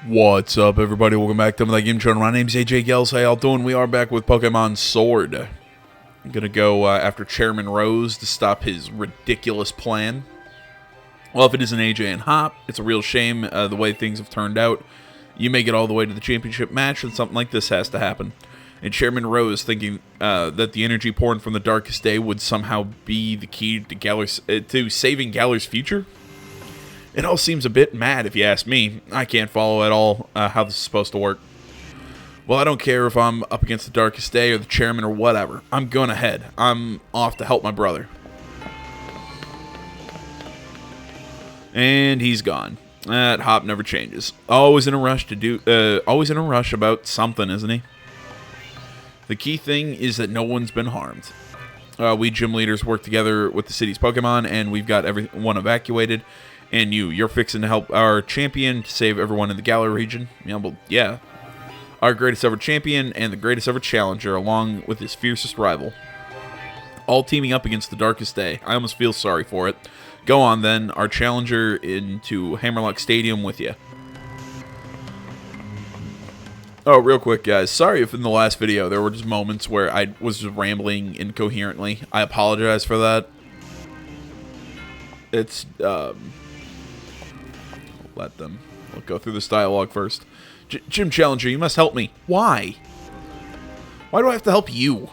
What's up, everybody? Welcome back to my game channel. My name's AJ Gels. How y'all doing? We are back with Pokemon Sword. I'm gonna go after Chairman Rose to stop his ridiculous plan. Well, if it isn't AJ and Hop, it's a real shame the way things have turned out. You make it all the way to the championship match, and something like this has to happen. And Chairman Rose thinking that the energy pouring from the Darkest Day would somehow be the key to saving Galar's future. It all seems a bit mad, if you ask me. I can't follow at all how this is supposed to work. Well, I don't care if I'm up against the Darkest Day or the Chairman or whatever. I'm going ahead. I'm off to help my brother. And he's gone. That Hop never changes. Always in a rush about something, isn't he? The key thing is that no one's been harmed. We gym leaders work together with the city's Pokemon, and we've got everyone evacuated. And you're fixing to help our champion to save everyone in the Galar region. Yeah, well, yeah. Our greatest ever champion and the greatest ever challenger, along with his fiercest rival. All teaming up against the Darkest Day. I almost feel sorry for it. Go on, then. Our challenger into Hammerlock Stadium with you. Oh, real quick, guys. Sorry if in the last video there were just moments where I was just rambling incoherently. I apologize for that. It's, let them. We'll go through this dialogue first. Gym Challenger, you must help me. Why? Why do I have to help you?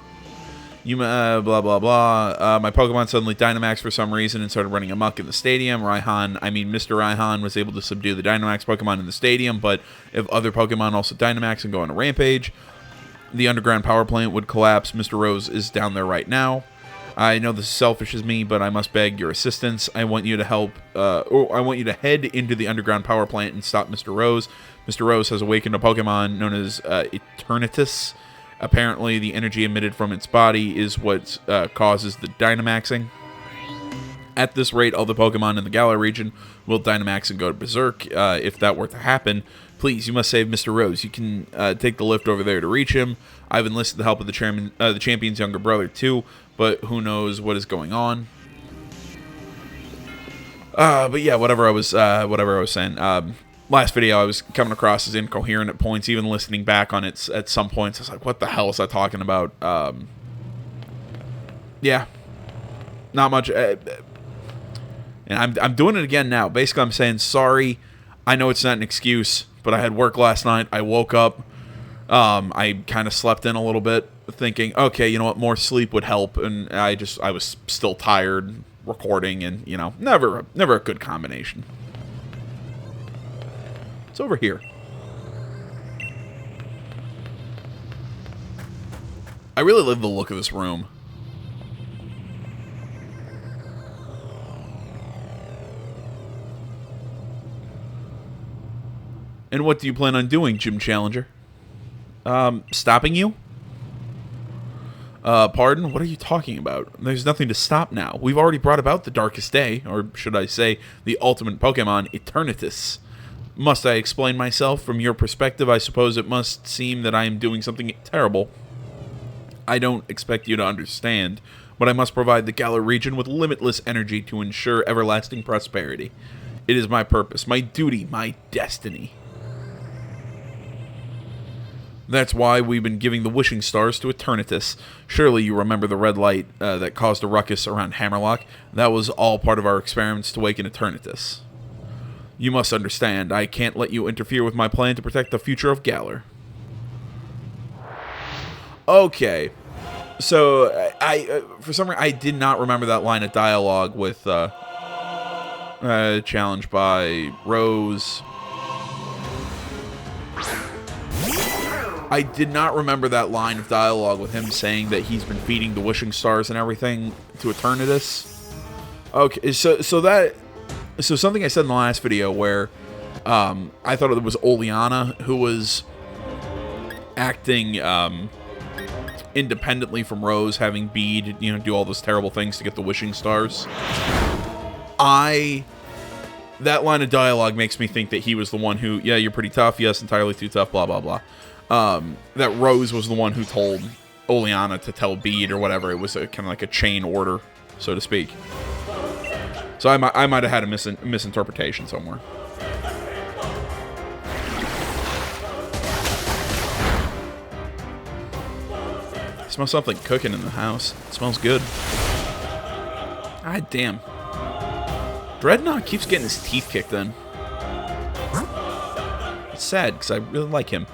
You, blah, blah, blah. My Pokemon suddenly Dynamaxed for some reason and started running amok in the stadium. Mr. Raihan was able to subdue the Dynamax Pokemon in the stadium, but if other Pokemon also Dynamax and go on a rampage, the underground power plant would collapse. Mr. Rose is down there right now. I know this is selfish as me, but I must beg your assistance. I want you to help, I want you to head into the underground power plant and stop Mr. Rose. Mr. Rose has awakened a Pokemon known as Eternatus. Apparently, the energy emitted from its body is what causes the Dynamaxing. At this rate, all the Pokemon in the Galar region will Dynamax and go berserk. If that were to happen, please, you must save Mr. Rose. You can take the lift over there to reach him. I've enlisted the help of the champion's younger brother, too, but who knows what is going on. But yeah, whatever I was saying. Last video I was coming across as incoherent at points, even listening back on it at some points. I was like, what the hell is I talking about? Yeah. Not much. And I'm doing it again now. Basically, I'm saying sorry. I know it's not an excuse, but I had work last night. I woke up. I kind of slept in a little bit, thinking, okay, you know what, more sleep would help. And I was still tired, recording, and, you know, never a good combination. It's over here. I really love the look of this room. And what do you plan on doing, Gym Challenger? Stopping you? Pardon? What are you talking about? There's nothing to stop now. We've already brought about the Darkest Day, or should I say, the ultimate Pokemon, Eternatus. Must I explain myself? From your perspective, I suppose it must seem that I am doing something terrible. I don't expect you to understand, but I must provide the Galar region with limitless energy to ensure everlasting prosperity. It is my purpose, my duty, my destiny. That's why we've been giving the wishing stars to Eternatus. Surely you remember the red light that caused a ruckus around Hammerlock? That was all part of our experiments to awaken Eternatus. You must understand, I can't let you interfere with my plan to protect the future of Galar. Okay. So, for some reason, I did not remember that line of dialogue with, challenged by Rose. I did not remember that line of dialogue with him saying that he's been feeding the wishing stars and everything to Eternatus. Okay, so something I said in the last video where I thought it was Oleana who was acting independently from Rose, having Bede, you know, do all those terrible things to get the wishing stars. That line of dialogue makes me think that he was the one who, yeah, you're pretty tough, yes, entirely too tough, blah, blah, blah. That Rose was the one who told Oleana to tell Bede or whatever. It was kind of like a chain order, so to speak. So I might have had a misinterpretation somewhere. I smell something cooking in the house. It smells good. God damn. Dreadnought keeps getting his teeth kicked in. It's sad, because I really like him.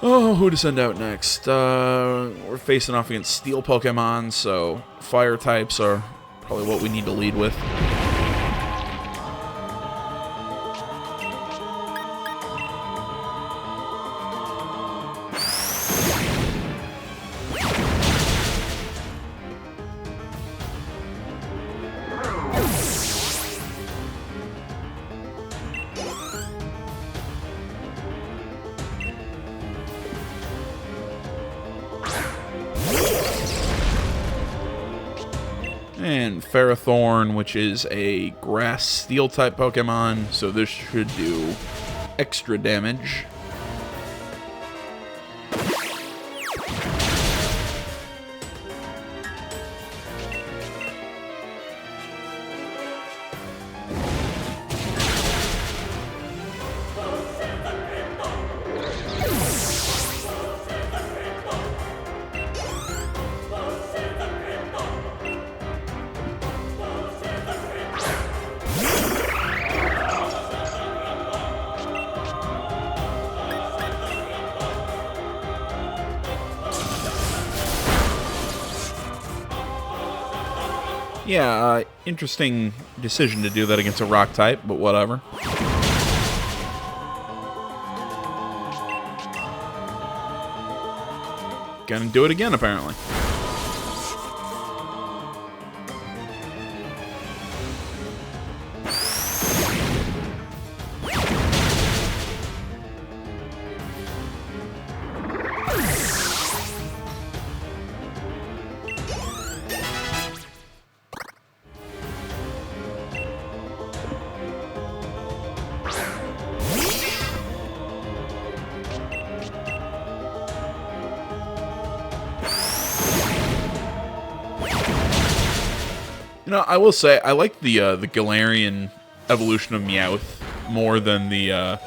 Oh, who to send out next? We're facing off against steel Pokemon, so fire types are probably what we need to lead with. And Ferrothorn, which is a grass steel type Pokemon, so this should do extra damage. Yeah, interesting decision to do that against a rock type, but whatever. Gonna do it again, apparently. You know, I will say I like the Galarian evolution of Meowth more than the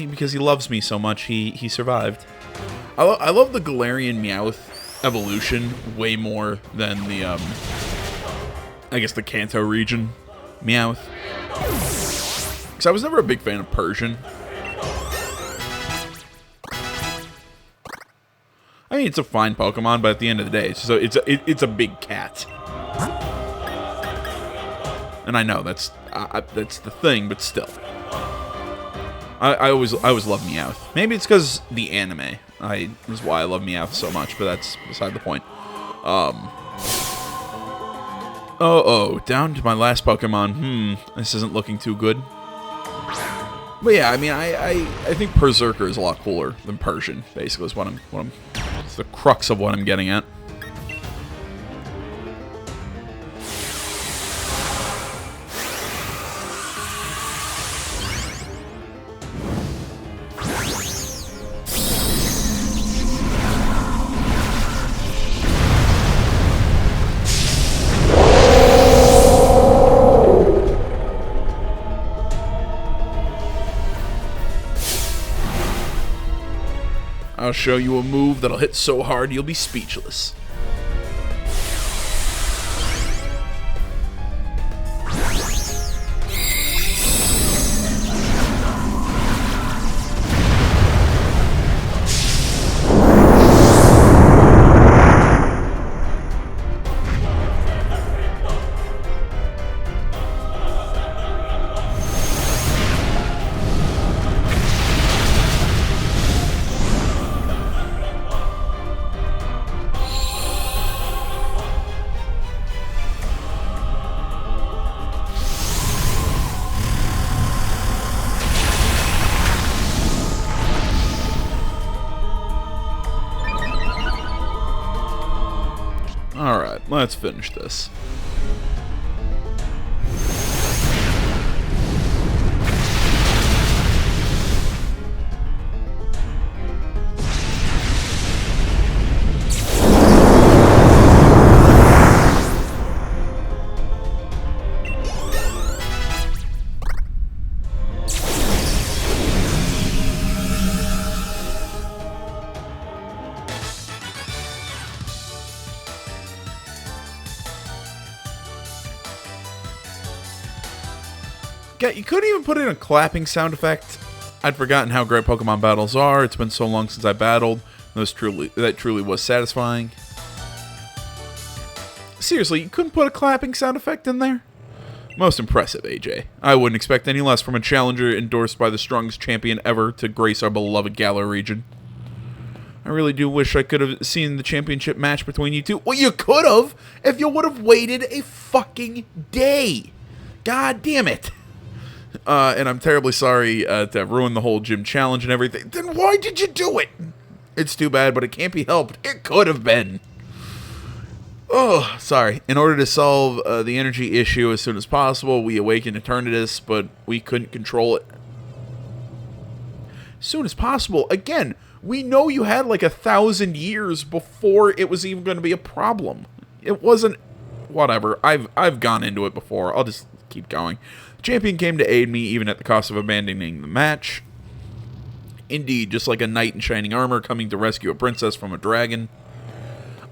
because he loves me so much he survived. I love the Galarian Meowth evolution way more than the I guess the Kanto region Meowth. Because I was never a big fan of Persian. I mean, it's a fine Pokemon, but at the end of the day, it's a big cat. And I know that's the thing, but still, I always love Meowth. Maybe it's because the anime is why I love Meowth so much, but that's beside the point. Down to my last Pokemon. This isn't looking too good. But yeah, I mean, I think Berserker is a lot cooler than Persian. Basically, is what I'm. It's the crux of what I'm getting at. I'll show you a move that'll hit so hard you'll be speechless. Alright, let's finish this. Yeah, you couldn't even put in a clapping sound effect. I'd forgotten how great Pokemon battles are. It's been so long since I battled. That truly was satisfying. Seriously, you couldn't put a clapping sound effect in there? Most impressive, AJ. I wouldn't expect any less from a challenger endorsed by the strongest champion ever to grace our beloved Galar region. I really do wish I could have seen the championship match between you two. Well, you could have if you would have waited a fucking day. God damn it. And I'm terribly sorry to have ruined the whole gym challenge and everything. Then why did you do it? It's too bad, but it can't be helped. It could have been. Oh, sorry. In order to solve the energy issue as soon as possible, we awakened Eternatus, but we couldn't control it. As soon as possible? Again, we know you had like 1,000 years before it was even going to be a problem. It wasn't... Whatever. I've gone into it before. I'll just keep going. The champion came to aid me, even at the cost of abandoning the match. Indeed, just like a knight in shining armor coming to rescue a princess from a dragon.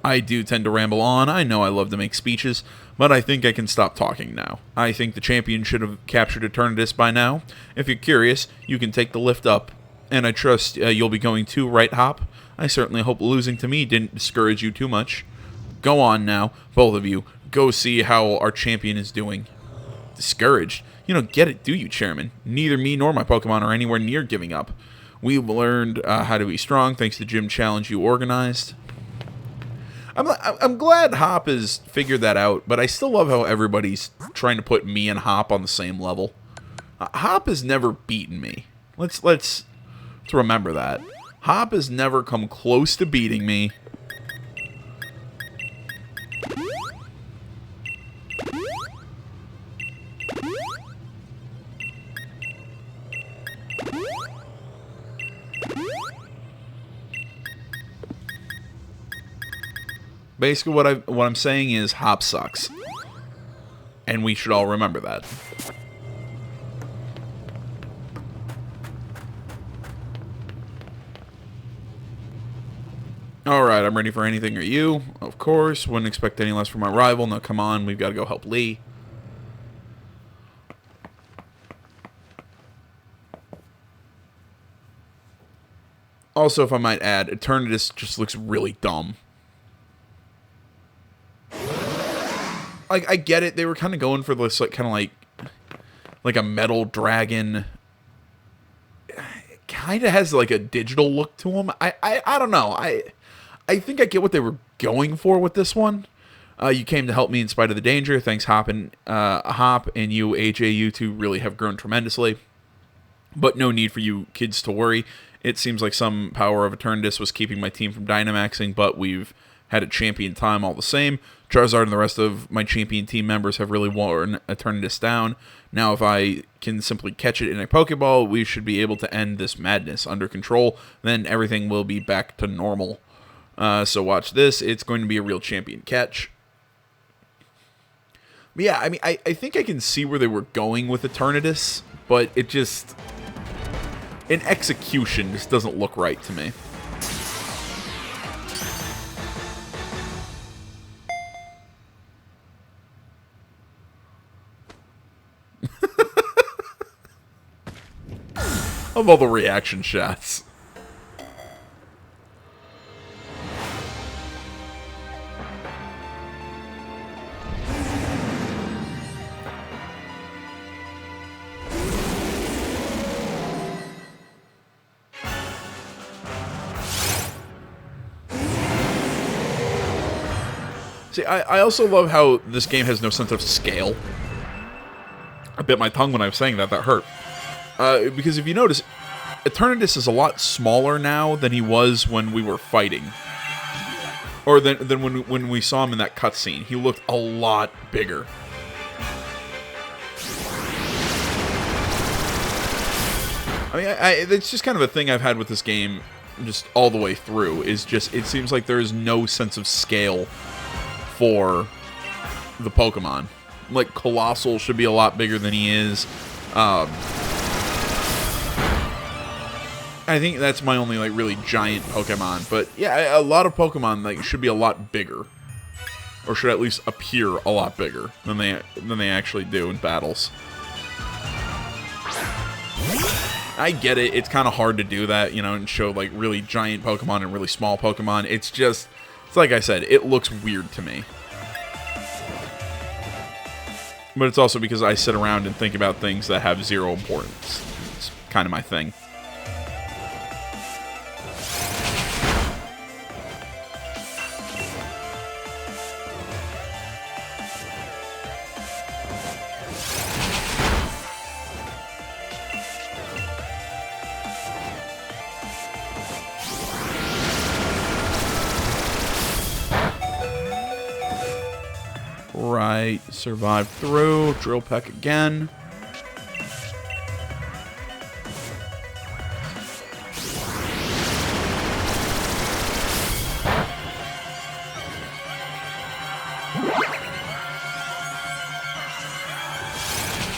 I do tend to ramble on. I know I love to make speeches, but I think I can stop talking now. I think the champion should have captured Eternatus by now. If you're curious, you can take the lift up. And I trust you'll be going too, right, Hop? I certainly hope losing to me didn't discourage you too much. Go on now, both of you. Go see how our champion is doing. Discouraged? You don't get it, do you, Chairman? Neither me nor my Pokemon are anywhere near giving up. We've learned how to be strong thanks to the gym challenge you organized. I'm glad Hop has figured that out, but I still love how everybody's trying to put me and Hop on the same level. Hop has never beaten me. Let's remember that. Hop has never come close to beating me. Basically, what I'm saying is Hop sucks, and we should all remember that. Alright, I'm ready for anything. Are you? Of course. Wouldn't expect any less from my rival. Now, come on. We've got to go help Lee. Also, if I might add, Eternatus just looks really dumb. I get it. They were kind of going for this, kind of like a metal dragon. It kind of has like a digital look to him. I don't know. I think I get what they were going for with this one. You came to help me in spite of the danger. Thanks, Hop and you, AJ. You two really have grown tremendously. But no need for you kids to worry. It seems like some power of Eternatus was keeping my team from Dynamaxing, but we've had a champion time all the same. Charizard and the rest of my champion team members have really worn Eternatus down. Now, if I can simply catch it in a Pokeball, we should be able to end this madness under control. Then everything will be back to normal. So watch this. It's going to be a real champion catch. But yeah, I mean, I think I can see where they were going with Eternatus, but it just... in execution, this doesn't look right to me. Of all the reaction shots. See, I also love how this game has no sense of scale. I bit my tongue when I was saying that. That hurt. Because if you notice, Eternatus is a lot smaller now than he was when we were fighting. Or than when we saw him in that cutscene. He looked a lot bigger. I mean, it's just kind of a thing I've had with this game just all the way through. Is just, it seems like there is no sense of scale for the Pokemon. Like, Colossal should be a lot bigger than he is. I think that's my only, like, really giant Pokemon. But, yeah, a lot of Pokemon, like, should be a lot bigger. Or should at least appear a lot bigger than they actually do in battles. I get it. It's kind of hard to do that, you know, and show like really giant Pokemon and really small Pokemon. It's just, it's like I said, it looks weird to me. But it's also because I sit around and think about things that have zero importance. It's kind of my thing. Right, survive through. Drill Peck again.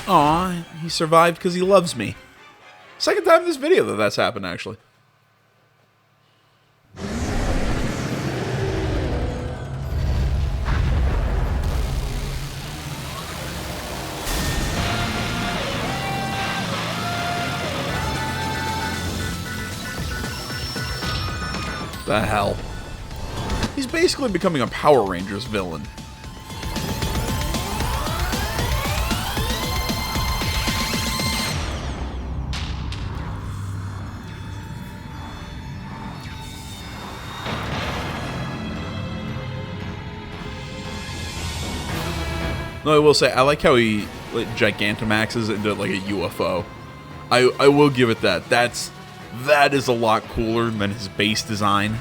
Aw, he survived because he loves me. Second time in this video that that's happened, actually. The hell? He's basically becoming a Power Rangers villain. No, I will say, I like how he like, Gigantamaxes into like a UFO. I will give it that. That is a lot cooler than his base design.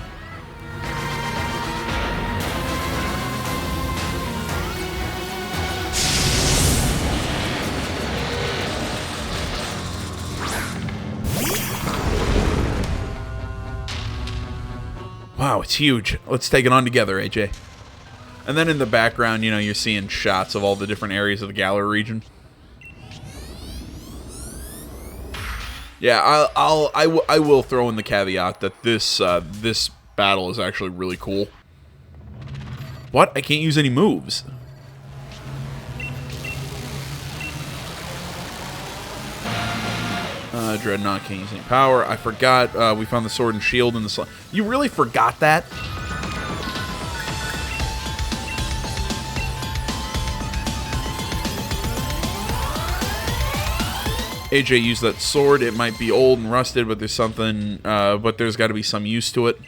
Wow, it's huge. Let's take it on together, AJ. And then in the background, you know, you're seeing shots of all the different areas of the Galar region. Yeah, I will throw in the caveat that this this battle is actually really cool. What? I can't use any moves. Dreadnought can't use any power. I forgot we found the sword and shield in the slot. You really forgot that? AJ used that sword. It might be old and rusted, but there's something, but there's got to be some use to it.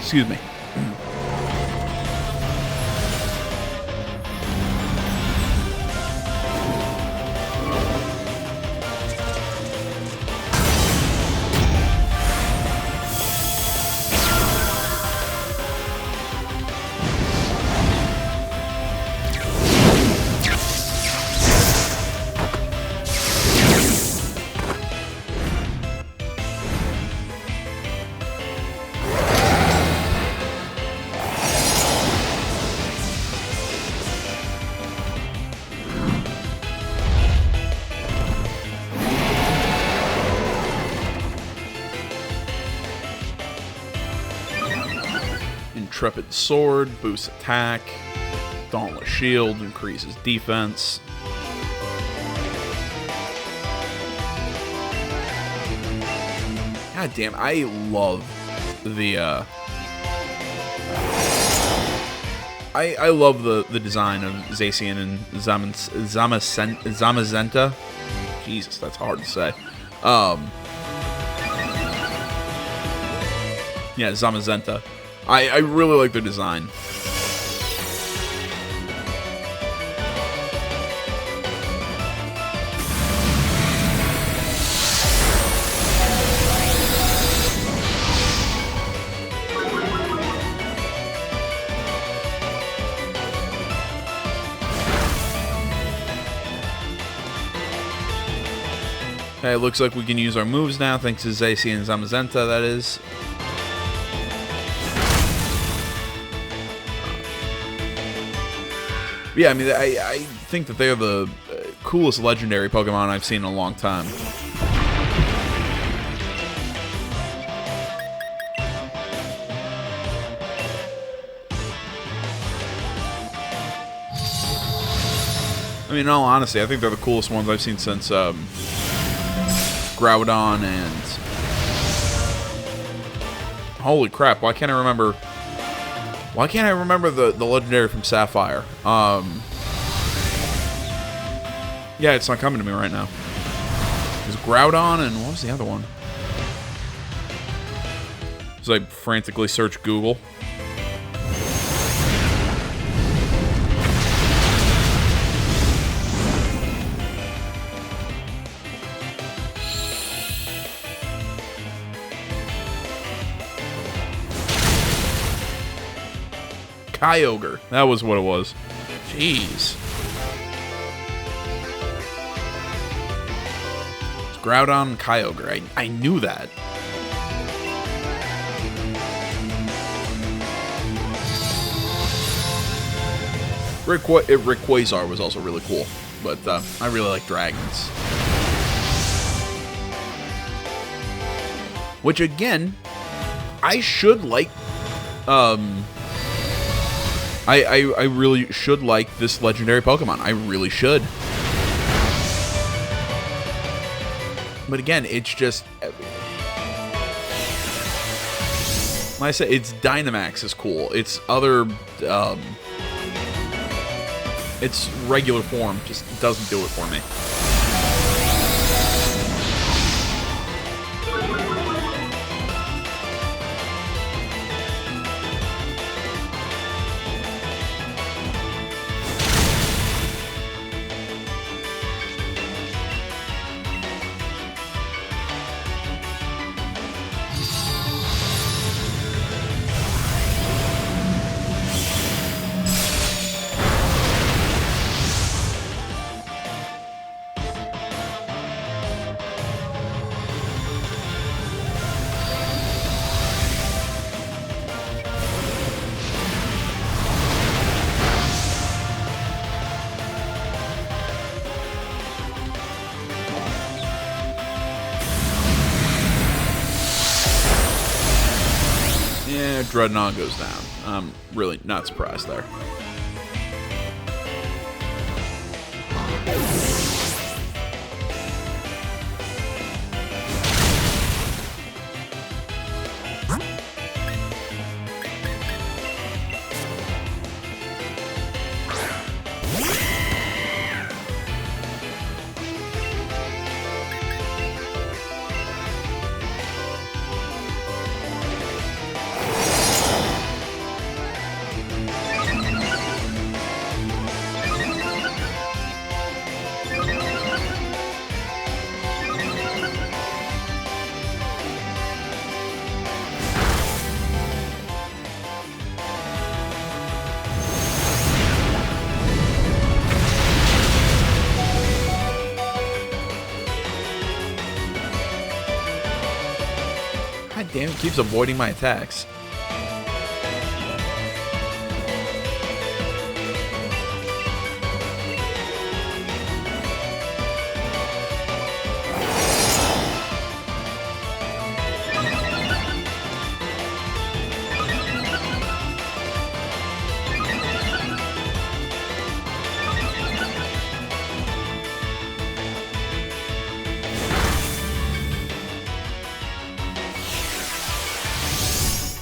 Excuse me. Intrepid Sword, boosts attack. Dauntless Shield, increases defense. God damn, I love the I love the design of Zacian and Zamazenta. Jesus, that's hard to say. Yeah, Zamazenta. I really like their design. Okay, it looks like we can use our moves now, thanks to Zacy and Zamazenta, that is. Yeah, I mean, I think that they are the coolest legendary Pokemon I've seen in a long time. I mean, in all honesty, I think they're the coolest ones I've seen since Groudon and... Holy crap, why can't I remember... Why can't I remember the legendary from Sapphire? Yeah, it's not coming to me right now. It was Groudon and what was the other one? So I frantically search Google. Kyogre. That was what it was. Jeez. It's Groudon and Kyogre. I knew that. Rayquaza was also really cool, but I really like dragons. Which again, I should like. I really should like this legendary Pokemon. I really should. But again, it's just... Like I said, its Dynamax is cool. Its other... its regular form just doesn't do it for me. Yeah, Dreadnought goes down. I'm really not surprised there. God damn, it keeps avoiding my attacks.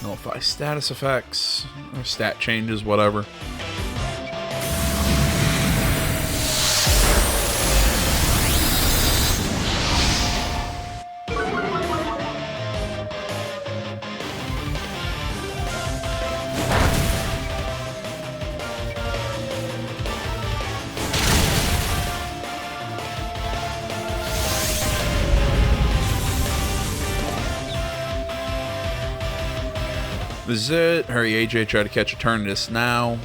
Nullify status effects, or stat changes, whatever. This is it. Hurry, AJ. Try to catch Eternatus now.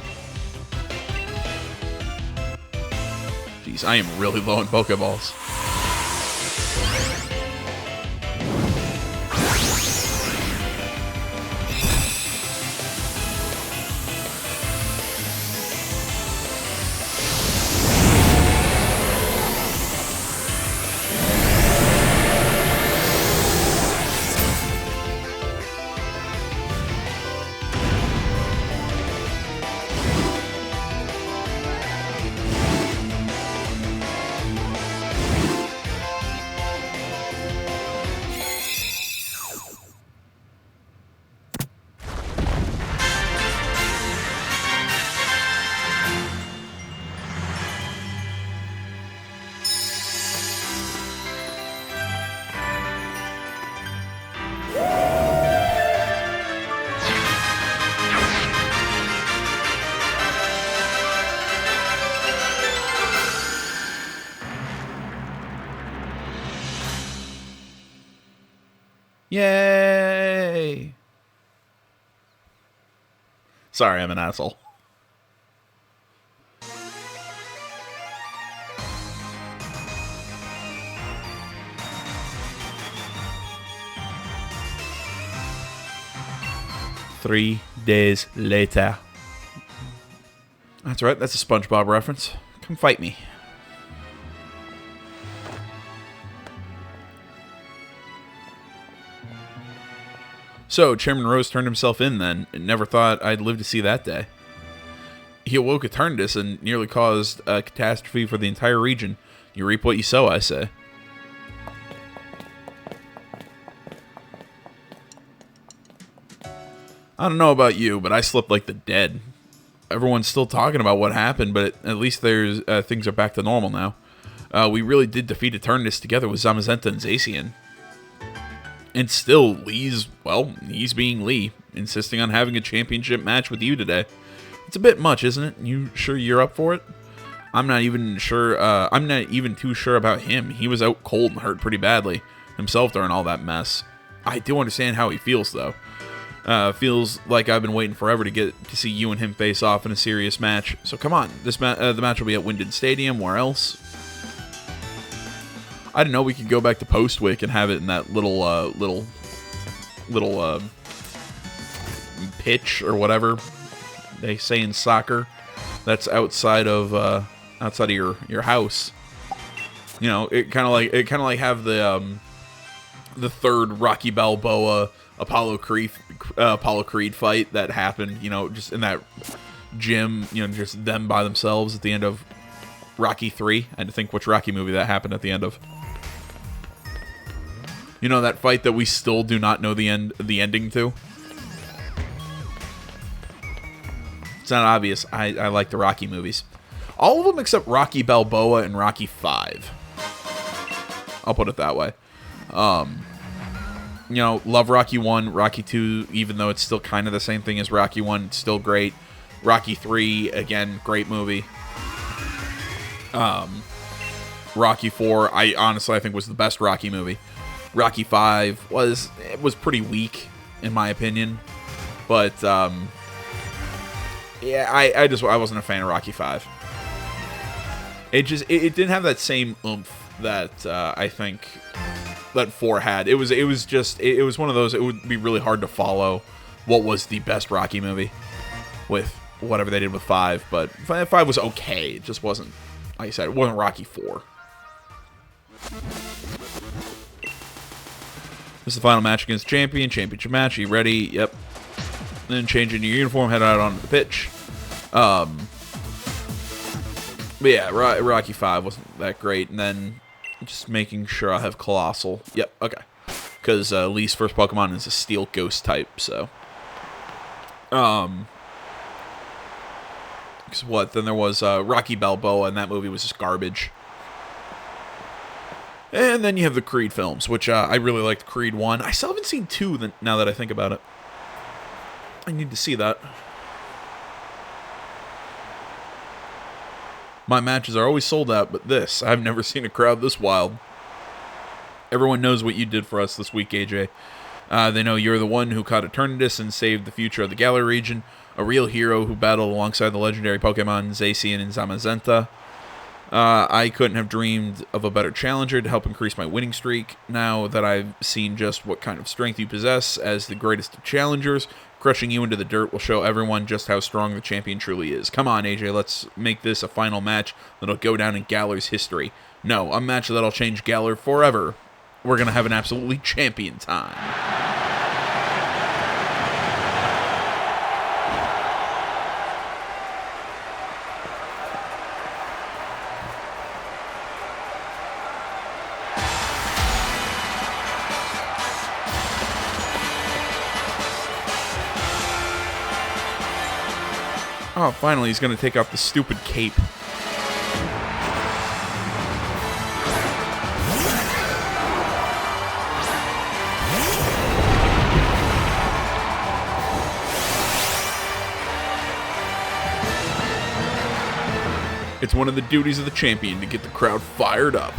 Jeez, I am really low in Pokeballs. Yay! Sorry, I'm an asshole. Three days later. That's right, that's a SpongeBob reference. Come fight me. So, Chairman Rose turned himself in then, and never thought I'd live to see that day. He awoke Eternatus and nearly caused a catastrophe for the entire region. You reap what you sow, I say. I don't know about you, but I slept like the dead. Everyone's still talking about what happened, but at least there's things are back to normal now. We really did defeat Eternatus together with Zamazenta and Zacian. And still, he's being Lee, insisting on having a championship match with you today. It's a bit much, isn't it? You sure you're up for it? I'm not even too sure about him. He was out cold and hurt pretty badly himself during all that mess. I do understand how he feels, though. Feels like I've been waiting forever to get to see you and him face off in a serious match. So come on, the match will be at Winded Stadium. Where else? I don't know. We could go back to Postwick and have it in that little pitch or whatever they say in soccer. That's outside of your house. You know, it kind of like have the third Rocky Balboa Apollo Creed fight that happened. You know, just in that gym. You know, just them by themselves at the end of Rocky 3. I had to think which Rocky movie that happened at the end of. You know, that fight that we still do not know the ending to? It's not obvious. I like the Rocky movies. All of them except Rocky Balboa and Rocky 5. I'll put it that way. You know, love Rocky 1, Rocky 2, even though it's still kind of the same thing as Rocky 1, it's still great. Rocky 3, again, great movie. Rocky 4, I think was the best Rocky movie. Rocky 5 was pretty weak in my opinion, but yeah, I wasn't a fan of Rocky 5. It didn't have that same oomph that I think that 4 had. It was one of those. It would be really hard to follow what was the best Rocky movie with whatever they did with 5, but 5 was okay. It just wasn't, like I said, it wasn't Rocky 4. This is the final match against champion. Championship match. Are you ready? Yep. Then change into your uniform, head out onto the pitch. But yeah, Rocky 5 wasn't that great. And then just making sure I have Colossal. Yep, okay. Because Lee's first Pokemon is a Steel Ghost type, so. Because what? Then there was Rocky Balboa, and that movie was just garbage. And then you have the Creed films, which I really liked Creed 1. I still haven't seen 2 now that I think about it. I need to see that. My matches are always sold out, but this, I've never seen a crowd this wild. Everyone knows what you did for us this week, AJ. They know you're the one who caught Eternatus and saved the future of the Galar region, a real hero who battled alongside the legendary Pokemon Zacian and Zamazenta. I couldn't have dreamed of a better challenger to help increase my winning streak. Now that I've seen just what kind of strength you possess as the greatest of challengers, crushing you into the dirt will show everyone just how strong the champion truly is. Come on, AJ, let's make this a final match that'll go down in Galar's history. No, a match that'll change Galar forever. We're going to have an absolutely champion time. Oh, finally, he's going to take off the stupid cape. It's one of the duties of the champion to get the crowd fired up.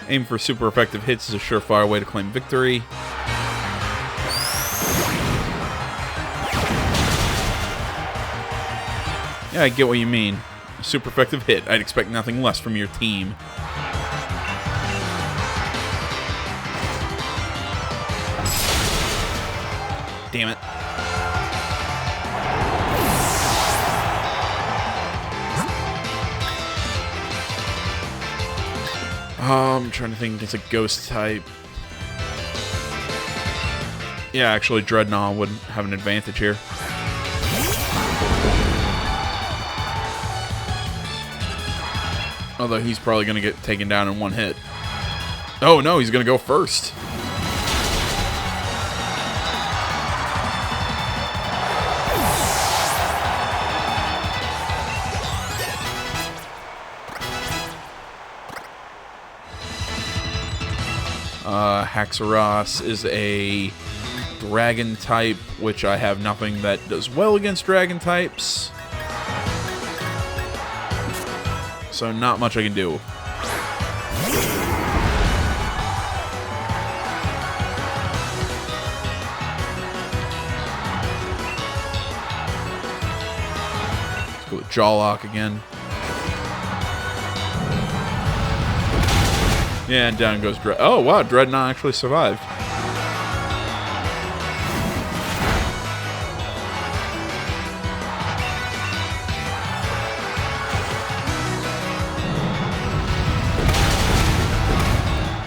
Aim for super effective hits is a surefire way to claim victory. Yeah, I get what you mean. A super effective hit. I'd expect nothing less from your team. Damn it. I'm trying to think. It's a ghost type. Yeah, actually, Dreadnought would have an advantage here. Although he's probably going to get taken down in one hit. Oh no, he's going to go first. Haxorus is a dragon type, which I have nothing that does well against dragon types. So not much I can do. Let's go with Jawlock again. Yeah, and down goes Dread. Oh, wow, Dreadnought actually survived.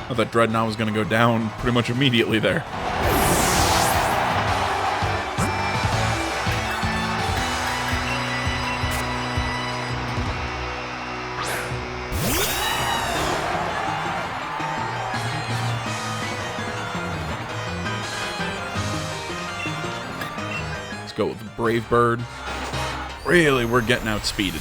I thought Dreadnought was going to go down pretty much immediately there. Go with Brave Bird. Really, we're getting outspeeded.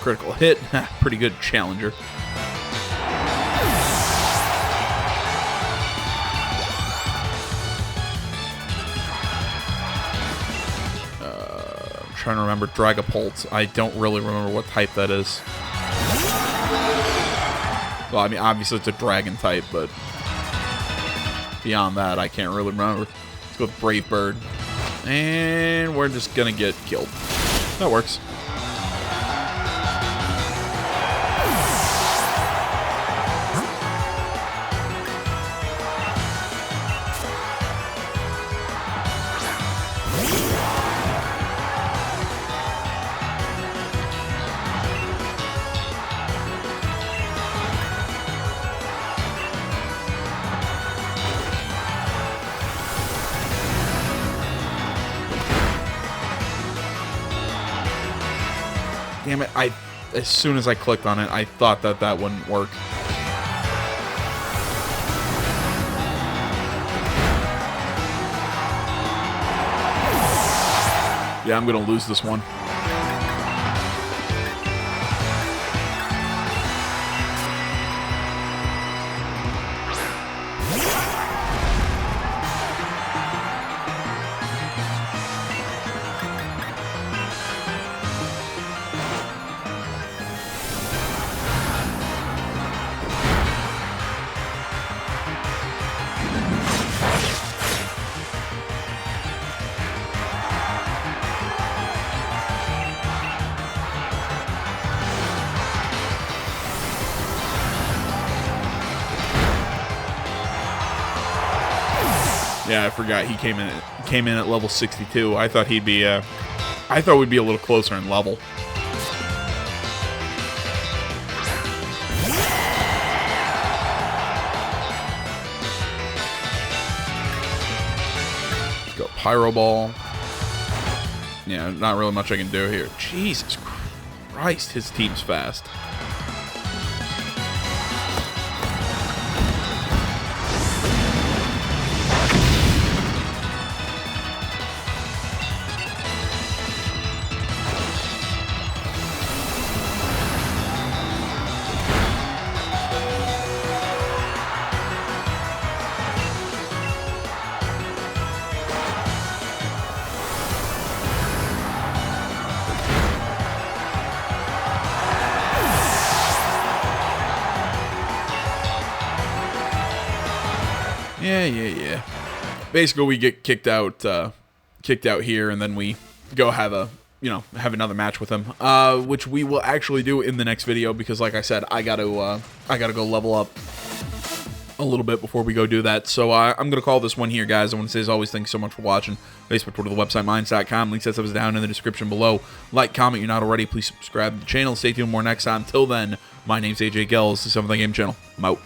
Critical hit. Pretty good challenger. I'm trying to remember Dragapult. I don't really remember what type that is. Well, I mean, obviously it's a dragon type, but beyond that, I can't really remember. Let's go with Brave Bird. And we're just gonna get killed. That works. Damn it, as soon as I clicked on it, I thought that wouldn't work. Yeah, I'm gonna lose this one. Yeah, I forgot he came in at level 62. I thought he'd be I thought we'd be a little closer in level. Let's go Pyro Ball. Yeah, not really much I can do here. Jesus Christ, his team's fast. Yeah. Basically, we get kicked out here, and then we go have another match with him, which we will actually do in the next video because, like I said, I gotta go level up a little bit before we go do that. So I'm gonna call this one here, guys. I want to say, as always, thanks so much for watching. Facebook, Twitter, the website, Minds.com. Links that stuff is down in the description below. Like, comment, you're not already. Please subscribe to the channel. Stay tuned more next time. Till then, my name's AJ Gells. This is Something Game Channel. I'm out.